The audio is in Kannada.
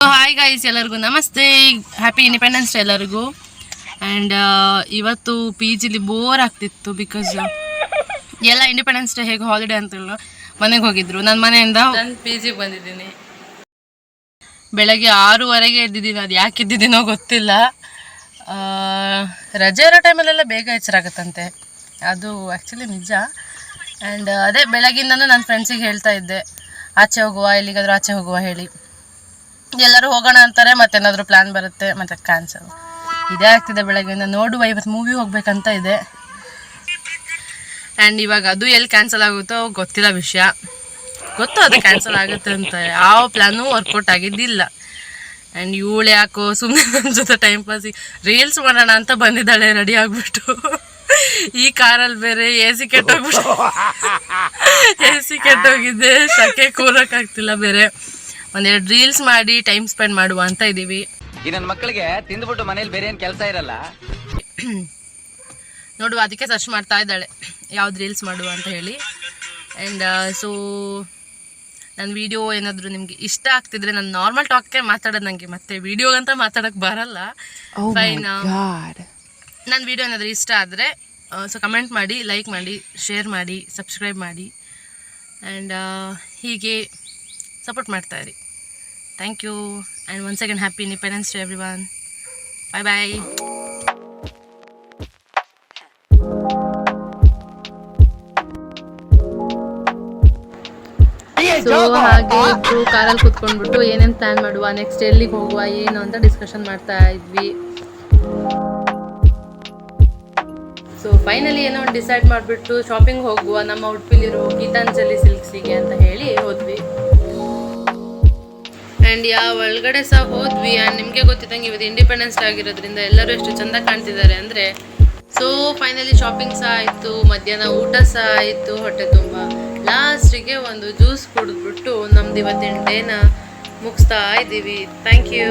ಹಾಯ್ ಗೈಸ್, ಎಲ್ಲರಿಗೂ ನಮಸ್ತೆ. ಹ್ಯಾಪಿ ಇಂಡಿಪೆಂಡೆನ್ಸ್ ಡೇ ಎಲ್ಲರಿಗೂ. ಆ್ಯಂಡ್ ಇವತ್ತು ಪಿ ಜಿಲಿ ಬೋರ್ ಆಗ್ತಿತ್ತು. ಬಿಕಾಸ್ ಎಲ್ಲ ಇಂಡಿಪೆಂಡೆನ್ಸ್ ಡೇ ಹೇಗೆ ಹಾಲಿಡೇ ಅಂತೇಳಿ ಮನೆಗೆ ಹೋಗಿದ್ರು. ನನ್ನ ಮನೆಯಿಂದ ನಾನು ಪಿ ಜಿಗೆ ಬಂದಿದ್ದೀನಿ. ಬೆಳಗ್ಗೆ 6:30 ಎದ್ದಿದ್ದೀನಿ. ಅದು ಯಾಕೆ ಎದ್ದಿದ್ದೀನೋ ಗೊತ್ತಿಲ್ಲ. ರಜೆ ಇರೋ ಟೈಮಲ್ಲೆಲ್ಲ ಬೇಗ ಎಚ್ಚರಾಗುತ್ತಂತೆ, ಅದು ಆ್ಯಕ್ಚುಲಿ ನಿಜ. ಆ್ಯಂಡ್ ಅದೇ ಬೆಳಗ್ಗಿಂದನೂ ನನ್ನ ಫ್ರೆಂಡ್ಸಿಗೆ ಹೇಳ್ತಾ ಇದ್ದೆ, ಆಚೆ ಹೋಗುವ, ಎಲ್ಲಿಗಾದರೂ ಆಚೆ ಹೋಗುವ ಹೇಳಿ. ಎಲ್ಲರೂ ಹೋಗೋಣ ಅಂತಾರೆ, ಮತ್ತೇನಾದರೂ ಪ್ಲ್ಯಾನ್ ಬರುತ್ತೆ, ಮತ್ತು ಕ್ಯಾನ್ಸಲ್. ಇದೇ ಆಗ್ತಿದೆ ಬೆಳಗ್ಗೆಯಿಂದ. ನೋಡುವ, ಇವತ್ತು ಮೂವಿ ಹೋಗ್ಬೇಕಂತ ಇದೆ. ಆ್ಯಂಡ್ ಇವಾಗ ಅದು ಎಲ್ಲಿ ಕ್ಯಾನ್ಸಲ್ ಆಗುತ್ತೋ ಗೊತ್ತಿಲ್ಲ ವಿಷಯ. ಗೊತ್ತು ಅದು ಕ್ಯಾನ್ಸಲ್ ಆಗುತ್ತೆ ಅಂತ. ಯಾವ ಪ್ಲ್ಯಾನು ವರ್ಕೌಟ್ ಆಗಿದ್ದಿಲ್ಲ. ಆ್ಯಂಡ್ ಇವಳು ಯಾಕೋ ಸುಮ್ಮನೆ ನನ್ನ ಜೊತೆ ಟೈಮ್ ಪಾಸಿಗೆ ರೀಲ್ಸ್ ಮಾಡೋಣ ಅಂತ ಬಂದಿದ್ದಾಳೆ ರೆಡಿ ಆಗಿಬಿಟ್ಟು. ಈ ಕಾರಲ್ಲಿ ಬೇರೆ ಎ ಸಿ ಕೆಟ್ಟೋಗಿದೆ, ಶಕೆ ಕೂರಕ್ಕಾಗ್ತಿಲ್ಲ. ಬೇರೆ ಒಂದೆರಡು ರೀಲ್ಸ್ ಮಾಡಿ ಟೈಮ್ ಸ್ಪೆಂಡ್ ಮಾಡುವ ಅಂತ ಇದ್ದೀವಿ. ಈ ನನ್ನ ಮಕ್ಕಳಿಗೆ ತಿಂದ್ಬಿಟ್ಟು ಮನೇಲಿ ಬೇರೆ ಏನು ಕೆಲಸ ಇರಲ್ಲ ನೋಡುವ, ಅದಕ್ಕೆ ಸರ್ಚ್ ಮಾಡ್ತಾ ಇದ್ದಾಳೆ ಯಾವ್ದು ರೀಲ್ಸ್ ಮಾಡುವ ಅಂತ ಹೇಳಿ. ಆ್ಯಂಡ್ ಸೊ ನನ್ನ ವೀಡಿಯೋ ಏನಾದರೂ ನಿಮಗೆ ಇಷ್ಟ ಆಗ್ತಿದ್ರೆ, ನಾನು ನಾರ್ಮಲ್ ಟಾಕ್ಗೆ ಮಾತಾಡೋದು, ನನಗೆ ಮತ್ತೆ ವೀಡಿಯೋಗಂತ ಮಾತಾಡೋಕ್ಕೆ ಬರಲ್ಲ. ಫೈನ್. ನನ್ನ ವೀಡಿಯೋ ಏನಾದರೂ ಇಷ್ಟ ಆದರೆ ಸೊ ಕಮೆಂಟ್ ಮಾಡಿ, ಲೈಕ್ ಮಾಡಿ, ಶೇರ್ ಮಾಡಿ, ಸಬ್ಸ್ಕ್ರೈಬ್ ಮಾಡಿ. ಆ್ಯಂಡ್ ಹೀಗೆ support ಮಾಡ್ತಾಯಿರಿ. Thank you, and once again happy Independence Day everyone. Bye bye. So ಹಾಗೆ ಇಬ್ರು ಕಾರಲ್ಲಿ ಕೂತ್ಕೊಂಡ್ಬಿಟ್ಟು ಏನೇನು ಪ್ಲ್ಯಾನ್ ಮಾಡುವ, ನೆಕ್ಸ್ಟ್ ಎಲ್ಲಿಗೆ ಹೋಗುವ, ಏನು ಅಂತ ಡಿಸ್ಕಷನ್ ಮಾಡ್ತಾ ಇದ್ವಿ. ಸೊ ಫೈನಲಿ ಏನೋ ಒಂದು ಡಿಸೈಡ್ ಮಾಡಿಬಿಟ್ಟು ಶಾಪಿಂಗ್ ಹೋಗುವ, ನಮ್ಮ ಉಡುಪಿಲಿರೋ ಗೀತಾಂಜಲಿ ಸಿಲ್ಕ್ಸಿಗೆ ಅಂತ ಹೇಳಿ ಹೋದ್ವಿ. ಆ್ಯಂಡ್ ಒಳಗಡೆ ಸಹ ಹೋದ್ವಿ. ಆ್ಯಂಡ್ ನಿಮಗೆ ಗೊತ್ತಿದ್ದಂಗೆ ಇವತ್ತು ಇಂಡಿಪೆಂಡೆನ್ಸ್ ಡೇ ಆಗಿರೋದ್ರಿಂದ ಎಲ್ಲರೂ ಎಷ್ಟು ಚೆಂದ ಕಾಣ್ತಿದ್ದಾರೆ ಅಂದರೆ. ಸೊ ಫೈನಲಿ ಶಾಪಿಂಗ್ ಸಹ ಆಯಿತು, ಮಧ್ಯಾಹ್ನ ಊಟ ಸಹ ಆಯಿತು, ಹೊಟ್ಟೆ ತುಂಬ. ಲಾಸ್ಟಿಗೆ ಒಂದು ಜ್ಯೂಸ್ ಕುಡಿದ್ಬಿಟ್ಟು ನಮ್ದು ಇವತ್ತಿನ ಡೇನ ಮುಗಿಸ್ತಾ ಇದ್ದೀವಿ. Thank you.